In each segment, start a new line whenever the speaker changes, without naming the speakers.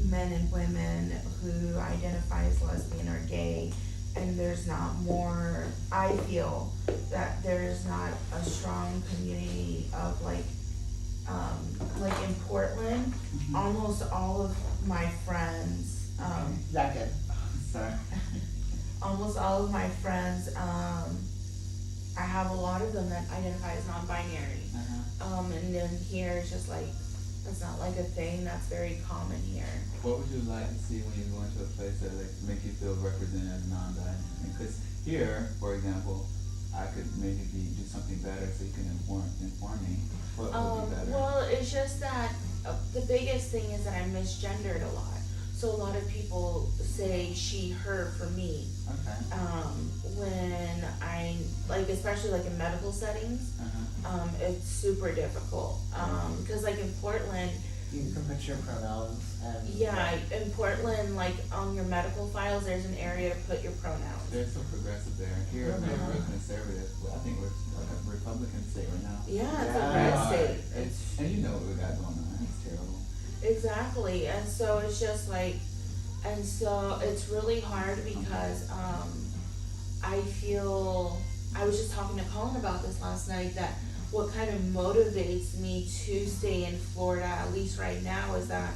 men and women who identify as lesbian or gay, and there's not more, I feel that there's not a strong community of like in Portland, almost all of my friends,
That good.
Sorry.
almost all of my friends, I have a lot of them that identify as non-binary. And then here it's just like, it's not like a thing that's very common here.
What would you like to see when you go into a place that like make you feel represented as non-binary? Because here, for example, I could maybe do something better so you can inform me. What would be better?
Well, it's just that the biggest thing is that I'm misgendered a lot. So a lot of people say she, her for me.
Okay.
When I, like, especially like in medical settings, it's super difficult. Cause like in Portland,
You can put your pronouns and
yeah, in Portland, like on your medical files, there's an area to put your pronouns.
They're so progressive there. Here, we're real conservative. Well, I think we're like a Republican state right now.
Yeah, it's
Yeah.
a red state.
And you know what we got going on. It's terrible.
Exactly, and so it's just like, and so it's really hard because I feel, I was just talking to Colin about this last night, that what kind of motivates me to stay in Florida, at least right now, is that,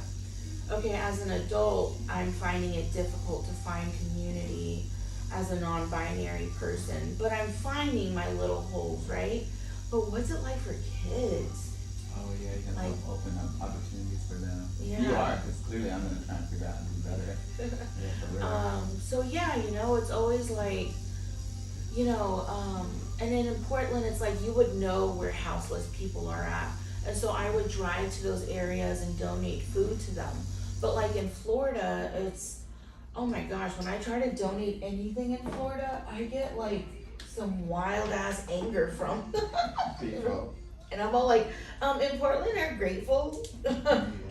okay, as an adult, I'm finding it difficult to find community as a non-binary person, but I'm finding my little holes, right? But what's it like for kids?
Oh yeah, you can
Like-
open up opportunities for them.
Yeah.
You are, because clearly I'm gonna try and figure out how to do better. Yeah, for real.
So yeah, you know, it's always like, you know, and then in Portland, it's like you would know where houseless people are at. And so I would drive to those areas and donate food to them. But like in Florida, it's, oh my gosh, when I try to donate anything in Florida, I get like some wild ass anger from
People.
and I'm all like, in Portland they're grateful.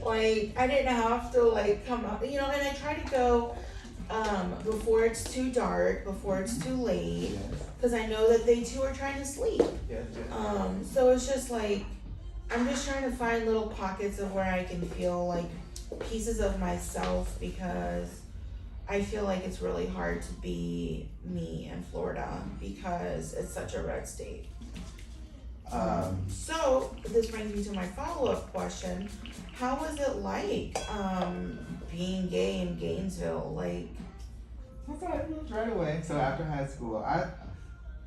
Like I didn't have to like come out, you know, and I try to go before it's too dark, before it's too late,
Yes.
because I know that they too are trying to sleep.
Yes, yes.
So it's just like, I'm just trying to find little pockets of where I can feel like pieces of myself, because I feel like it's really hard to be me in Florida because it's such a red state. So this brings me to my follow-up question. How was it like being gay in Gainesville? Like,
I moved right away. So after high school,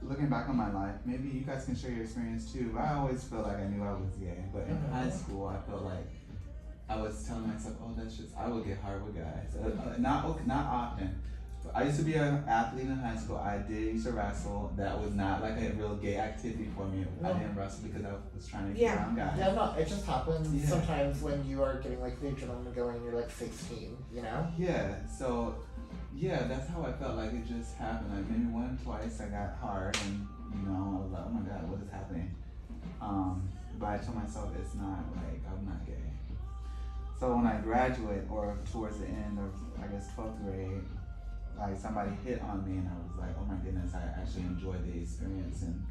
looking back on my life, maybe you guys can share your experience too. I always felt like I knew I was gay, but in high school, I felt like I was telling myself, "Oh, that's just I would get hard with guys." Not often. I used to be an athlete in high school. I used to wrestle. That was not like a real gay activity for me. I didn't wrestle because I was trying to get around guys.
Yeah, no, it just happens
Yeah.
sometimes when you are getting like the adrenaline going, you're like 16, you know?
Yeah, so yeah, that's how I felt like it just happened. Like maybe one or twice I got hard and you know, I was like, oh my god, what is happening? But I told myself it's not like I'm not gay. So when I graduate or towards the end of I guess 12th grade, like somebody hit on me and I was like, oh my goodness, I actually enjoyed the experience. And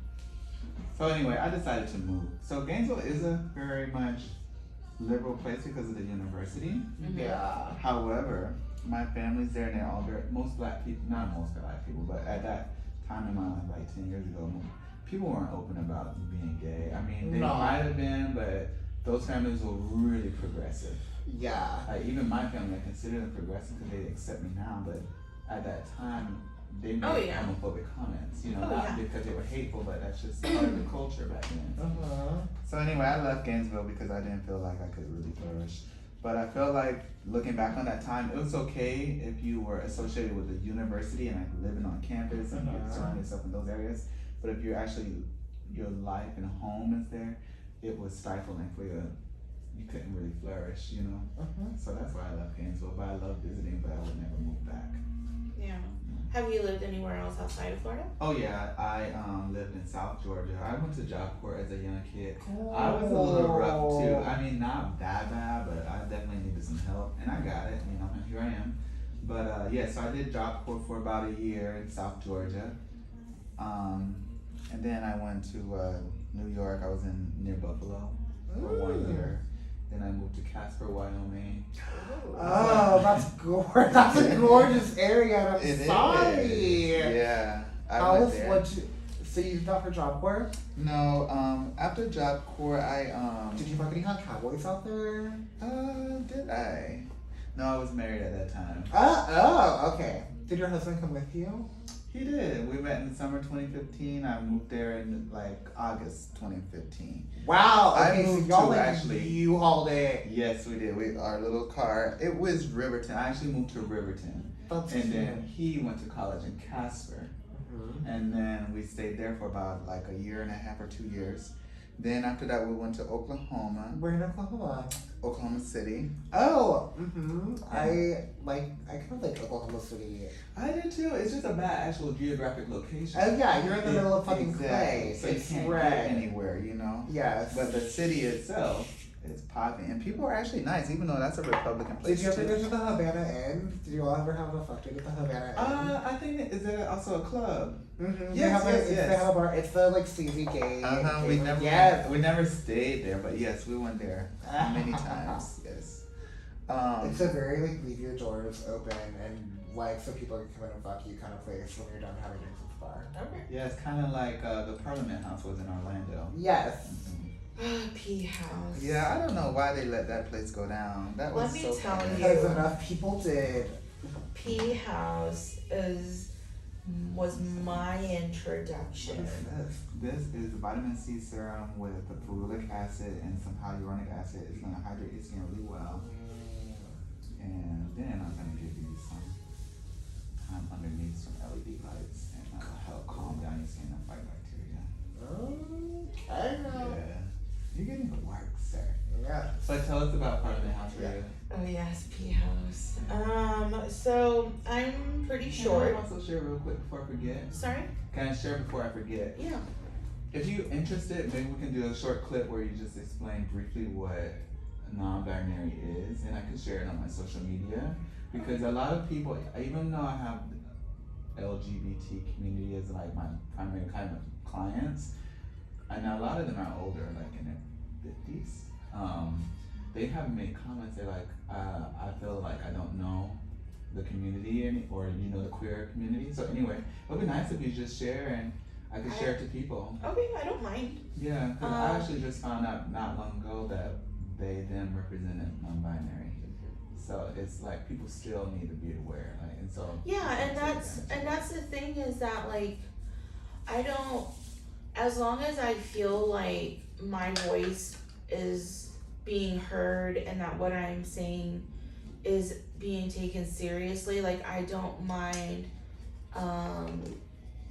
so anyway, I decided to move. So Gainesville is a very much liberal place because of the university.
Yeah.
However, my family's there and they're all very, most black people, not most black people, but at that time in my life, like 10 years ago, people weren't open about being gay. I mean, they
No.
might have been, but those families were really progressive.
Yeah.
Like even my family, I consider them progressive because they accept me now, but at that time, they made
Oh, yeah.
homophobic comments, you know,
Oh,
not
yeah.
because they were hateful, but that's just part of the culture back then.
Uh-huh.
So anyway, I left Gainesville because I didn't feel like I could really flourish. But I feel like looking back on that time, it was okay if you were associated with the university and like living on campus and surrounding yourself in those areas. But if you're actually, your life and home is there, it was stifling for you couldn't really flourish, you know? So that's why I left Gainesville. But I love visiting, but I would never move back.
yeah. Have you lived anywhere else outside of Florida?
Oh yeah, I lived in South Georgia. I went to Job Corps as a young kid. I was a little rough too. I mean, not that bad, but I definitely needed some help, and I got it. You know, and here I am. But yeah, so I did Job Corps for about a year in South Georgia, and then I went to New York. I was in near Buffalo for 1 year. Then I moved to Casper, Wyoming.
Oh, That's a gorgeous area. I'm
It
sorry.
is. Yeah. I
How
went
was
there.
what? So you thought for Job Corps?
No, after Job Corps,
Did you fuck any hot cowboys out there?
Did I? No, I was married at that time.
Okay. Did your husband come with you?
He did. We met in summer 2015. I moved there in like August 2015.
Wow.
I
Okay, so
moved
y'all
to
like
actually-
you hauled it.
Yes, we did. Our little car. It was Riverton. I actually moved to Riverton,
That's
and
cute.
then he went to college in Casper,
Mhm.
and then we stayed there for about like a year and a half or 2 years. Then after that, we went to Oklahoma,
We're in Oklahoma.
Oklahoma City.
Oh, I kind of like Oklahoma City.
I did too. It's just a bad actual geographic location.
Oh yeah, you're in the middle of fucking
Exactly.
clay.
So
It's
you can't
red.
get anywhere, you know.
Yes.
But the city itself is popping, and people are actually nice, even though that's a Republican place.
Did you ever
too.
go to the Havana Inn? Did you all ever have a fuck date at the Havana Inn?
I think is there also a club?
Mm-hmm.
Yes, yes,
They
yes.
have a bar. It's the like sleazy gay.
We
gay-
never
Yes.
we never stayed there, but yes, we went there many times. Yes.
It's a very like leave your doors open and like so people can come in and fuck you kind of place when you're done having drinks at the bar.
Okay.
Yeah, it's kind of like the Parliament House was in Orlando.
Yes.
Pea house.
Yeah, I don't know why they let that place go down. That
Let
was
me
so
tell
bad.
you.
Because enough people did.
Pea house was my introduction.
This is vitamin C serum with the ferulic acid and some hyaluronic acid. It's gonna hydrate your skin really well. And then I'm gonna give you some time underneath some LED lights, and that'll help calm down your skin and fight bacteria.
Okay.
Yeah, you're getting the work, sir.
Yeah.
But tell us about Parliament House for you.
Oh yes, pea house. So I'm pretty
Can
short.
I also share real quick before I forget?
Sorry?
Can I share before I forget?
Yeah.
If you're interested, maybe we can do a short clip where you just explain briefly what non-binary is, and I can share it on my social media, because a lot of people, even though I have LGBT community as like my primary kind of clients, and a lot of them are older, like in their 50s, they have made comments. They're like, I feel like I don't know the community or the queer community. So anyway, it would be nice if you just share and I could share it to people.
Okay, I don't mind.
Yeah, because I actually just found out not long ago that they them represented non-binary. So it's like people still need to be aware, like, and so
Yeah, and that's the thing is that like I don't, as long as I feel like my voice is being heard and that what I'm saying is being taken seriously, like I don't mind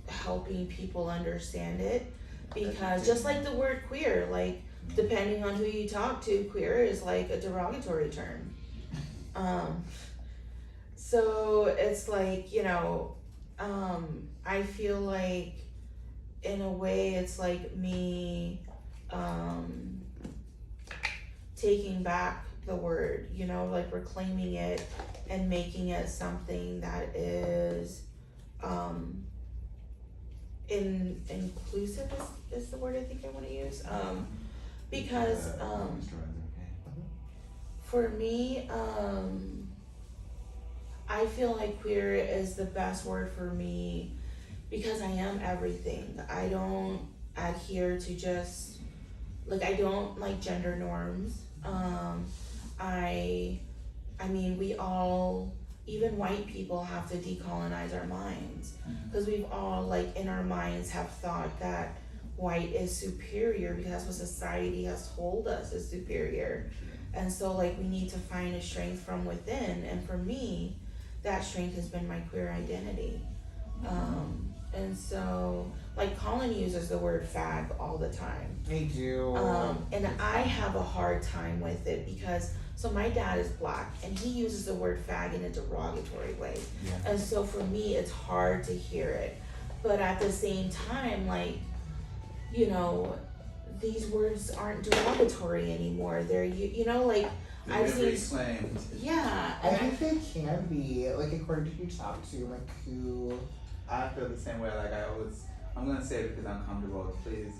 helping people understand it, because just like the word queer, like depending on who you talk to, queer is like a derogatory term. So it's like, I feel like in a way it's like me taking back the word, like reclaiming it and making it something that is inclusive is the word I think I want to use. Because for me, I feel like queer is the best word for me because I am everything. I don't adhere to just, like, I don't like gender norms. I mean, we all, even white people, have to decolonize our minds, because we've all, like, in our minds have thought that white is superior because that's what society has told us is superior. And so, like, we need to find a strength from within, and for me, that strength has been my queer identity. And so, like, Colin uses the word fag all the time.
I do.
And I have a hard time with it because, so my dad is black and he uses the word fag in a derogatory way.
Yeah.
And so for me, it's hard to hear it. But at the same time, like, these words aren't derogatory anymore. They're, like, I've seen,
reclaimed.
yeah.
I
And
think they can be, like, according to who you talk to, like, who...
I feel the same way. Like I'm gonna say it because I'm comfortable. Please,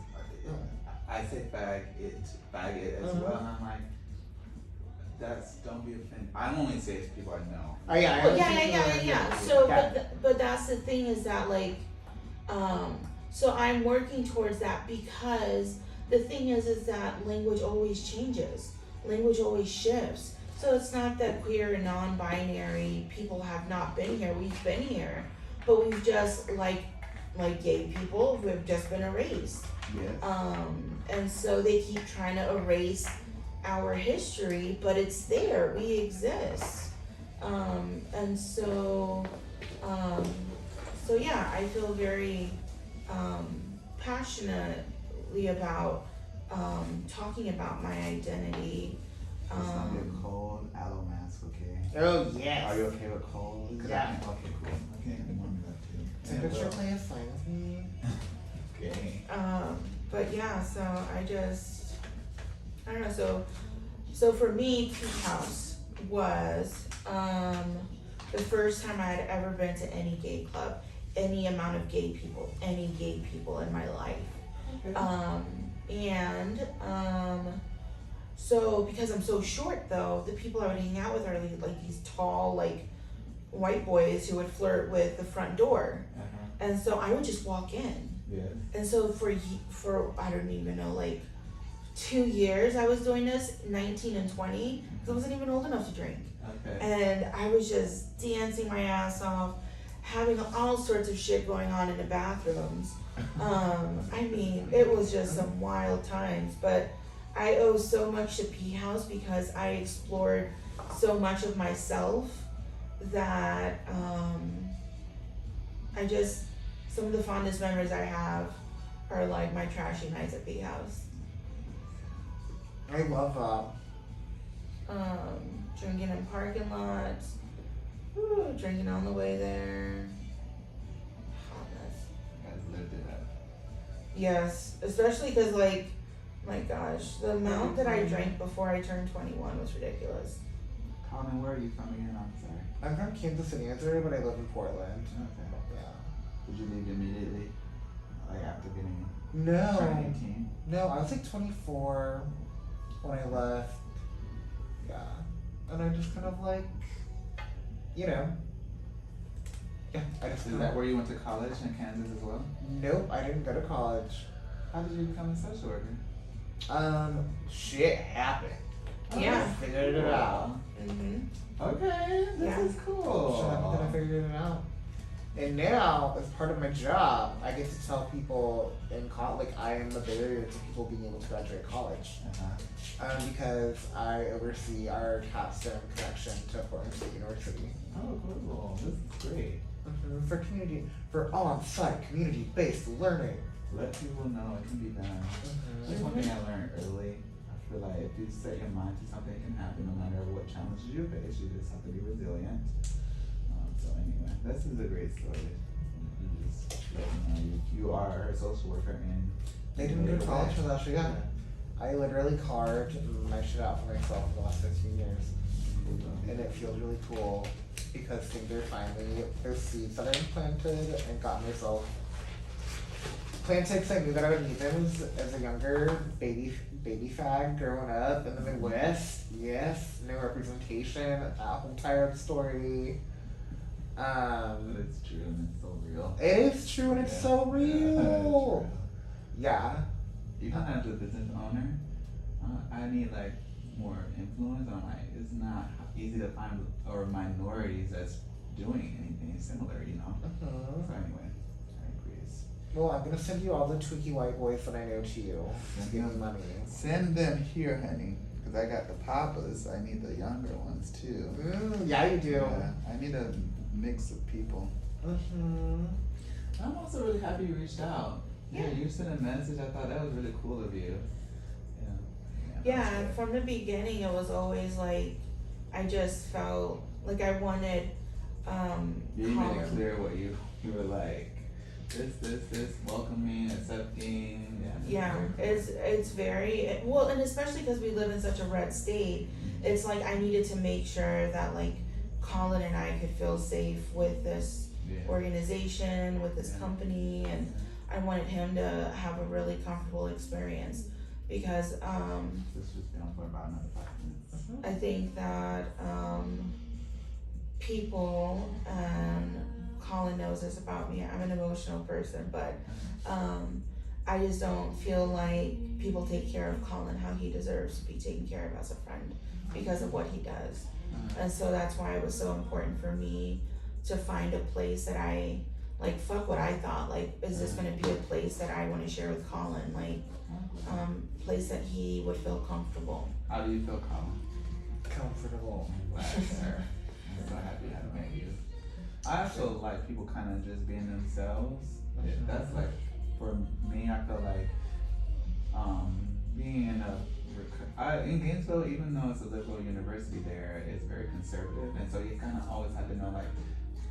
I say fag it as well, and I'm like, don't be offended. I'm only saying to people I know.
Oh yeah,
Well, yeah. So,
Yeah.
but that's the thing is that like, so I'm working towards that because the thing is that language always changes, language always shifts. So it's not that queer and non-binary people have not been here. We've been here, but we've just like gay people, we've just been erased.
Yes.
And so they keep trying to erase our history, but it's there. We exist. And so, so yeah, I feel very passionately about talking about my identity.
It's gonna be a cold aloe mask, okay?
Oh yes.
Are you okay with cold? 'Cause
Yeah.
Okay, cool. Okay, you want me that too.
Temperature
well,
play is fine with me.
Okay.
But yeah, so I don't know, so for me, Tea House was the first time I had ever been to any gay club, any amount of gay people in my life.
Okay.
And so because I'm so short though, the people I would hang out with are like these tall like white boys who would flirt with the front door. And so I would just walk in.
Yes.
And so for I don't even know, like 2 years I was doing this, 19 and 20, because I wasn't even old enough to drink.
Okay.
And I was just dancing my ass off, having all sorts of shit going on in the bathrooms. I mean, it was just some wild times, but I owe so much to P House because I explored so much of myself that some of the fondest memories I have are like my trashy nights at P House.
I love
Drinking in parking lots, drinking on the way there. Hot mess.
You guys lived it up.
Yes, especially because like, my gosh, the amount that I drank before I turned 21 was ridiculous.
Colin, where are you from again? I'm sorry.
I'm from Kansas City, Missouri, but I live in Portland.
Okay.
Yeah.
Did you leave immediately? Like after getting
No.
turning 18?
No, I was like 24 when I left. Yeah. And I just kind of like, you know. Yeah, I just
Is that where you went to college in Kansas as well?
Nope, I didn't go to college.
How did you become a social worker?
Shit happened.
Yeah.
I figured it out.
Okay, this
Yeah.
is cool.
Shut up, then I figured it out. And now, as part of my job, I get to tell people in college, like I am the barrier to people being able to graduate college. Because I oversee our capstone connection to Portland State University.
Oh, cool. This is great.
For on-site community-based learning.
Let people know it can be done. That's one thing I learned early. I feel like if you set your mind to something, it can happen no matter what challenges you face. You just have to be resilient. So anyway, this is a great story. You just let me know you are a social worker and
They didn't go to college for that shit. Yeah. I literally carved my shit out for myself for the last 15 years. And it feels really cool because things are finally, those seeds that I implanted and got myself planted because I knew that I would need them as a younger baby fag growing up in the Midwest. Yes, no representation, that whole entire story.
But it's true and it's so real.
It is true and it's so real. Yeah.
Even as a business owner, I need like more influence. I'm like, it's not easy to find or minorities that's doing anything similar, you know. So anyway, I agree.
Well, I'm gonna send you all the tweaky white boys that I know to you to give me money.
Send them here, honey, because I got the papas. I need the younger ones too.
Yeah, you do.
Yeah, I need a mix of people. I'm also really happy you reached out. Yeah, you sent a message. I thought that was really cool of you.
Yeah, and from the beginning it was always like, I just felt like I wanted,
You made
Colin.
it clear what you were like. This, welcoming, accepting.
Yeah, it's very, well, and especially because we live in such a red state, it's like I needed to make sure that like Colin and I could feel safe with this organization, with this company, and I wanted him to have a really comfortable experience. because
This just been on for about another 5 minutes.
I think that people, and Colin knows this about me, I'm an emotional person, but I just don't feel like people take care of Colin how he deserves to be taken care of as a friend because of what he does. And so that's why it was so important for me to find a place that I, like, fuck what I thought, like, is this gonna be a place that I wanna share with Colin, like, place that he would feel comfortable.
How do you feel, Colin?
Comfortable.
I'm so happy I met you. I also like people kind of just being themselves. That's like, for me, I feel like being in Gainesville, even though it's a liberal university there, it's very conservative, and so you kind of always have to know, like,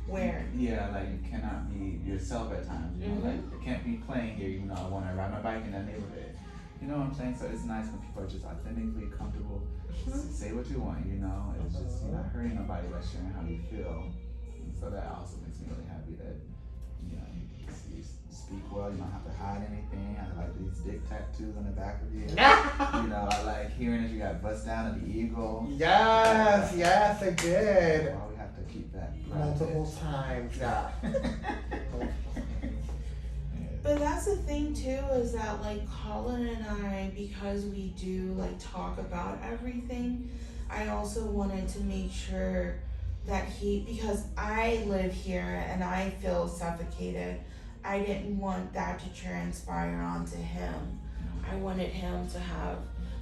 Where?
yeah, like, you cannot be yourself at times, you know, like, you can't be playing here, even though I want to ride my bike in that neighborhood. You know what I'm saying? So it's nice when people are just authentically comfortable. Say what you want, you know? It's just, you're not hurting nobody by sharing how you feel. And so that also makes me really happy that, you know, you speak well, you don't have to hide anything. I like these dick tattoos on the back of you. You know, I like hearing that you got bust down at the eagle.
Yes, yes, I did.
Well, we have to keep that
Multiple times, yeah.
But that's the thing too, is that like Colin and I, because we do like talk about everything, I also wanted to make sure that because I live here and I feel suffocated, I didn't want that to transpire onto him. I wanted him to have,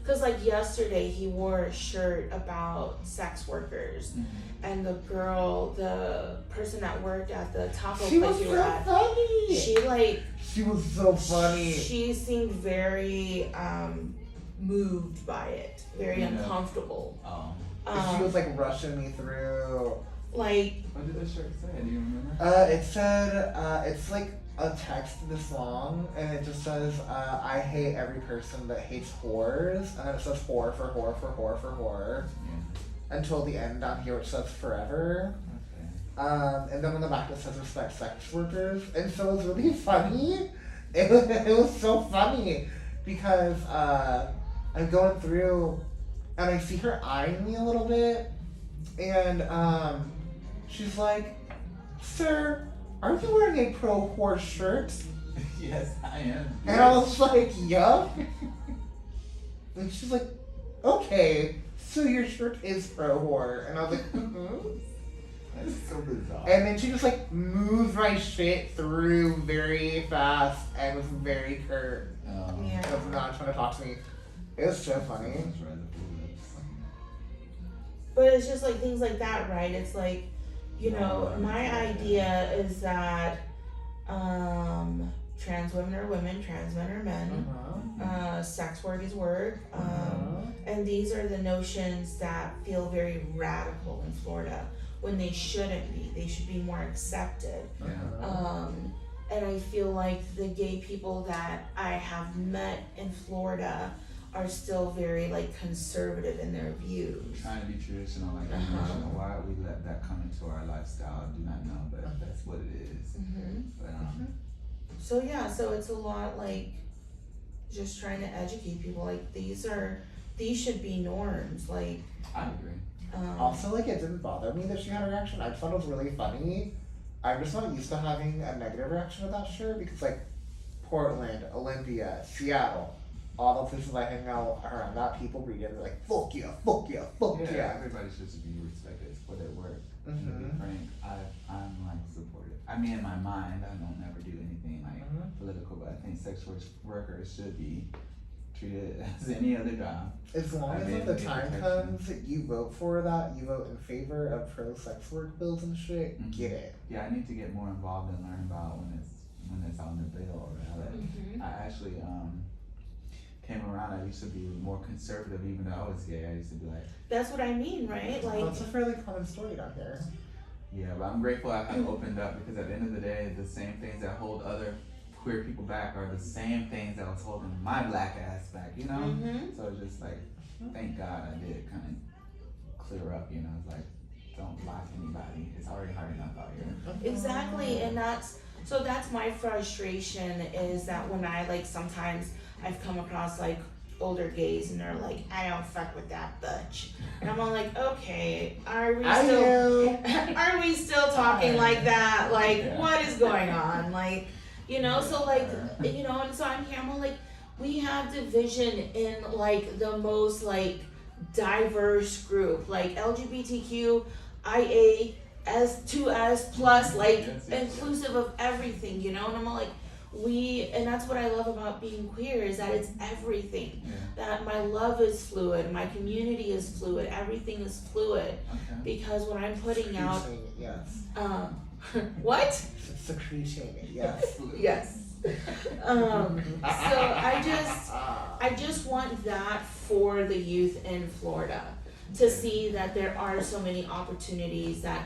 cause like yesterday he wore a shirt about sex workers, and the person that worked at the taco
She
place
was
we were
so
at,
funny. She was so funny.
She seemed very moved by it, very uncomfortable.
She was like rushing me through.
Like,
what did the shirt say? Do you remember?
It said, it's like a text this long, and it just says, I hate every person that hates whores, and then it says whore for whore for whore for whore, until the end down here which says forever. And then on the back it says respect sex workers, and so it was really funny. It was so funny, because I'm going through, and I see her eyeing me a little bit, and she's like, "Sir, are you wearing a pro whore shirt?"
Yes, I am.
And I was like, "Yup." And she's like, "Okay, so your shirt is pro whore." And I was like, "Mm-hmm."
That's so bizarre.
And then she just like moved my shit through very fast and was very curt.
yeah.
And was not trying to talk to me. It was so funny.
But it's just like things like that, right? It's like, you know, my idea is that trans women are women, trans men are men, sex work is work, and these are the notions that feel very radical in Florida when they shouldn't be. They should be more accepted. And I feel like the gay people that I have met in Florida are still very like conservative in their views.
Trying to be traditional, like traditional. Why we let that come into our lifestyle, I do not know, but that's what it is. But,
so yeah, so it's a lot like just trying to educate people. Like these should be norms. Like
I agree.
Also, like, it didn't bother me that she had a reaction. I just thought it was really funny. I'm just not used to having a negative reaction to that shirt because, like, Portland, Olympia, Seattle, all the places I hang out around that, people read it, they're like, fuck yeah, fuck yeah, fuck yeah.
Everybody should be respected for their work. To be frank, I'm like supportive. I mean, in my mind, I don't ever do anything like political, but I think sex workers should be treated as any other job.
As long as when the time comes you vote for that, you vote in favor of pro-sex work bills and shit, get it.
Yeah, I need to get more involved and learn about when it's on the bill. I actually came around. I used to be more conservative, even though I was gay. I used to be like,
that's what I mean, right? Like
that's a fairly common story down here.
Yeah, but I'm grateful I kind of opened up because at the end of the day, the same things that hold other queer people back are the same things that was holding my black ass back, you know? So it's just like, thank God I did kind of clear up, you know? It's like, don't lie to anybody. It's already hard enough out here.
Exactly, and that's my frustration is that when I like sometimes I've come across like older gays and they're like, I don't fuck with that butch. And I'm all like, okay, are we
I
still
do.
are we still talking like that? Like,
Yeah.
what is going on? Like, you know, so like, you know, and so I'm here, I'm all like, we have division in like the most like diverse group, like LGBTQ, IA, S2S plus, like
Yes.
inclusive of everything, you know, and I'm all like, and that's what I love about being queer is that it's everything.
Yeah.
That my love is fluid, my community is fluid, everything is fluid.
Okay.
Because when I'm putting out,
Yes.
what?
Secreting, yes.
Yes. So I just want that for the youth in Florida to see that there are so many opportunities that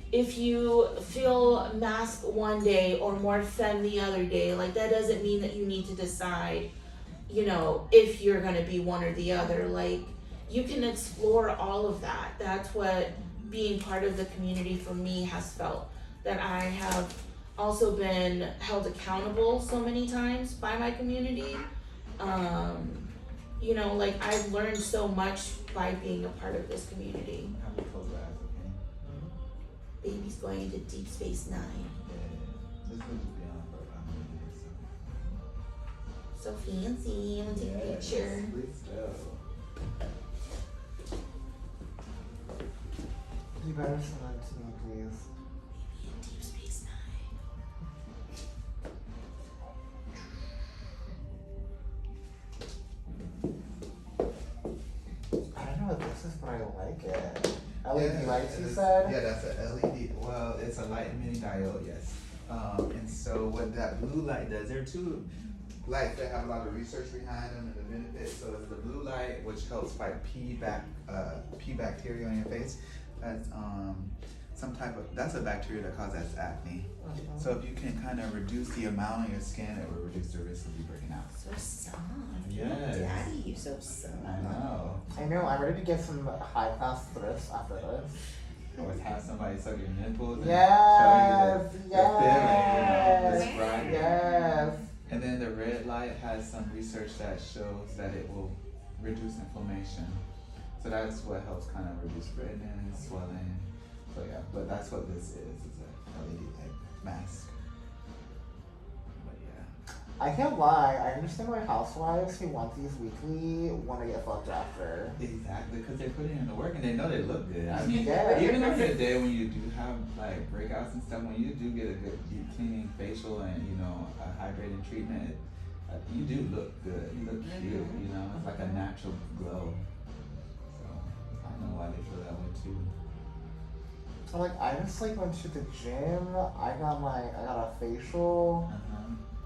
if you feel masked one day or more femme the other day, like that doesn't mean that you need to decide, you know, if you're gonna be one or the other. Like you can explore all of that. That's what being part of the community for me has felt. That I have also been held accountable so many times by my community. You know, like I've learned so much by being a part of this community.
Have you close your eyes, okay?
Baby's going into Deep Space Nine.
Yeah. This will just be on for about a minute,
So fancy. I'm gonna take a picture.
Please go.
You better send that to me, please.
Baby in Deep Space Nine.
I don't know what this is, but I like it. LED
Yeah,
lights,
it
you
is-
said?
Yeah, that's a LED. Well, it's a light mini diode, yes. And so what that blue light does, there are two lights that have a lot of research behind them and the benefits. So it's the blue light, which helps fight P bacteria on your face. That's that's a bacteria that causes acne. So if you can kind of reduce the amount on your skin, it will reduce the risk of you breaking out.
So soft.
Yes.
Daddy, you're so soft.
I know.
I know, I'm ready to get some high class thrifts after this.
Always have somebody suck your nipples and
Yes,
show you the feeling,
yes,
this Friday.
yes.
And then the red light has some research that shows that it will reduce inflammation. So that's what helps kind of reduce redness, swelling. So yeah, but that's what this is a LED light mask. But yeah.
I can't lie, I understand why housewives who want these weekly want to get fucked after.
Exactly, because they're putting in the work and they know they look good. I mean,
Yeah.
even on the day when you do have like breakouts and stuff, when you do get a good deep cleaning facial and a hydrating treatment, you do look good. You look cute. It's like a natural glow. So I know why they feel that way too.
So like, I just like went to the gym, I got a facial.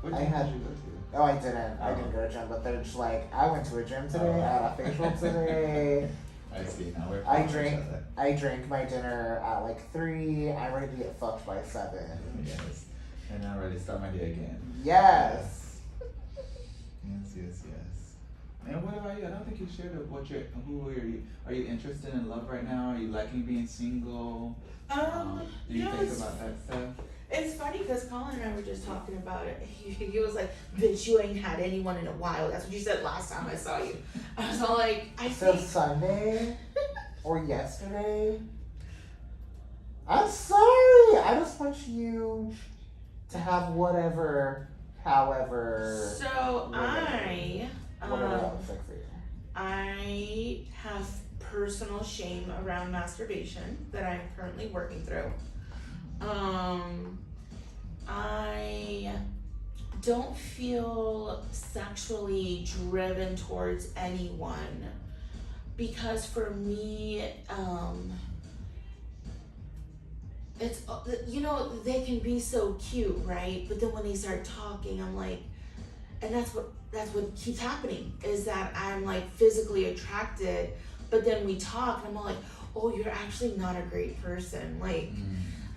What
I
gym
had-
did you go to?
Oh, I didn't go to a gym, but they're just like, I went to a gym today, I got a facial today.
I see. Now we're
I
following each
drank
other.
I drank my dinner at like 3, I'm ready to get fucked by 7.
Yes. And I'm ready to start my day again.
Yes.
Yes. And what about you? I don't think you shared who are you interested in love right now? Are you liking being single? Do you think about that stuff?
It's funny because Colin and I were just talking about it. He was like, bitch, you ain't had anyone in a while. That's what you said last time I saw you. I was all like, I
So
think.
Sunday or yesterday? I'm sorry. I just want you to have whatever, however,
So
whatever that looks like for you.
I have personal shame around masturbation that I'm currently working through. I don't feel sexually driven towards anyone because for me, it's, they can be so cute, right? But then when they start talking, I'm like, and that's what keeps happening is that I'm like physically attracted, but then we talk and I'm all like, oh, you're actually not a great person. Like,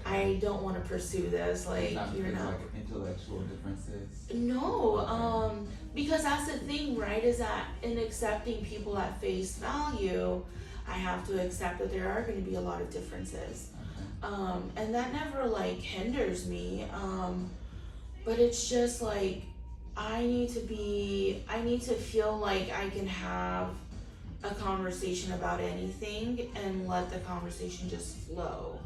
I don't want to pursue this. Like, you're not.
Like intellectual differences.
No, because that's the thing, right? Is that in accepting people at face value, I have to accept that there are going to be a lot of differences. And that never like hinders me. But it's just like, I need to feel like I can have a conversation about anything and let the conversation just flow.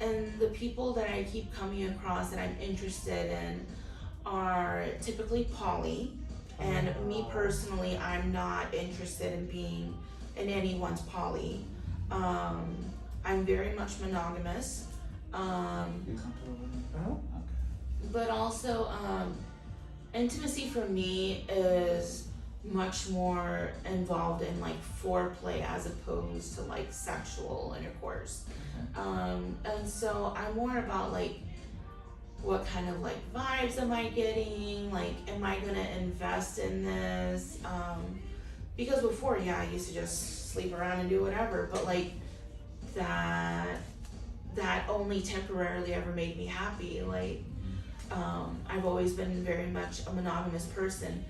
And the people that I keep coming across that I'm interested in are typically poly. And me personally, I'm not interested in being in anyone's poly. I'm very much monogamous.
You comfortable with it?
Oh.
Okay.
But also, intimacy for me is much more involved in like foreplay as opposed to like sexual intercourse. And so I'm more about like what kind of like vibes am I getting? Like, am I gonna invest in this? Because before, yeah, I used to just sleep around and do whatever, but like that only temporarily ever made me happy. Like, I've always been very much a monogamous person,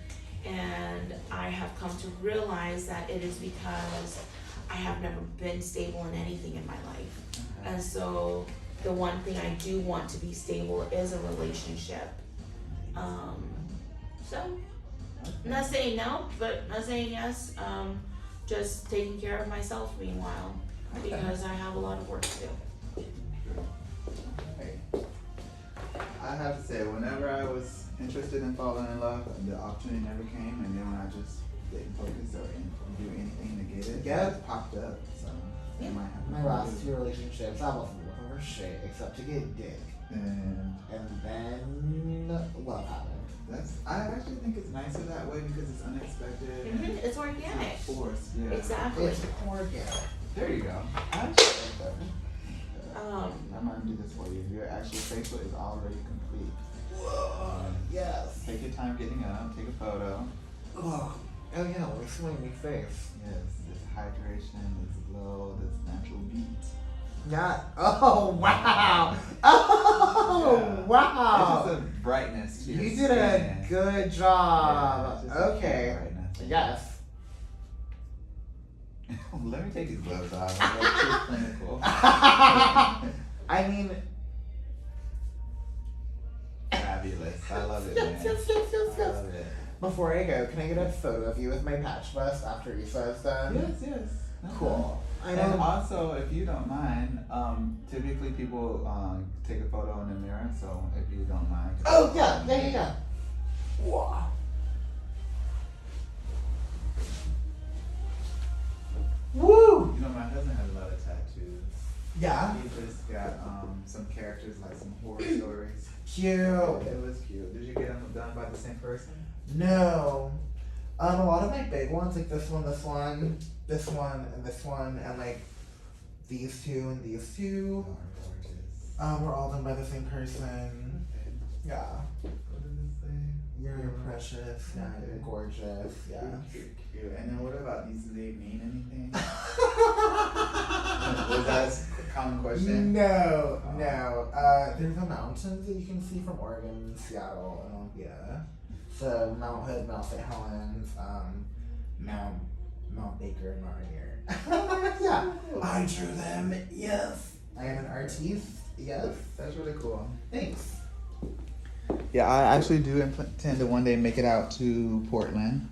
and I have come to realize that it is because I have never been stable in anything in my life. And so the one thing I do want to be stable is a relationship. So not saying no, but not saying yes. Just taking care of myself meanwhile, because I have a lot of work to do.
Hey, I have to say, whenever I was interested in falling in love, the opportunity never came, and then when I just didn't focus or do anything to get it,
Yeah.
it popped up. So
Yeah.
it might happen.
My last 2 relationships, I wasn't looking for shit except to get dick.
And
And then love happened.
I actually think it's nicer that way because it's unexpected. And
It's
it's
organic.
not forced. Yeah.
Exactly.
It's organic.
There you go. I actually like that. I'm gonna do this for you. Your actual Facebook is already complete.
Yes.
Take your time getting up. Take a photo.
Oh yeah, let me see my new face.
Yes, this hydration, this glow, this natural beat.
Not. Oh wow. Oh
Yeah.
wow.
It's just a brightness to your
You
skin.
did a good job.
Yeah, it's just a
Okay.
brightness.
Yes.
Let me take these gloves off. I'm like too clinical.
I mean,
Fabulous. I love it,
Yes,
man.
yes, yes, yes,
I
yes.
love it.
before I go, can I get a photo of you with my patch bust after Issa is done?
Yes.
Cool. I
And
know.
also, if you don't mind, typically people take a photo in the mirror, so if you don't mind.
Oh yeah. Wow. Woo!
You know, my husband has a lot of tattoos.
Yeah.
He just got some characters, like some horror stories.
Cute.
It was cute. Did you get them done by the same person?
No. A lot of my big ones, like this one, and this one, and like these two and these two,
Oh, gorgeous.
were all done by the same person. Yeah.
What does it say?
You're precious. Yeah, you're gorgeous. Yeah.
Cute. And then what about these? Do they mean anything? Was that a common question?
No. There's a mountains that you can see from Oregon, Seattle, and Olympia. So Mount Hood, Mount St. Helens, Mount Baker, and Mount Rainier. Yeah, I drew them. Yes, I am an artiste. Yes,
That's really cool.
thanks.
Yeah, I actually do intend to one day make it out to Portland.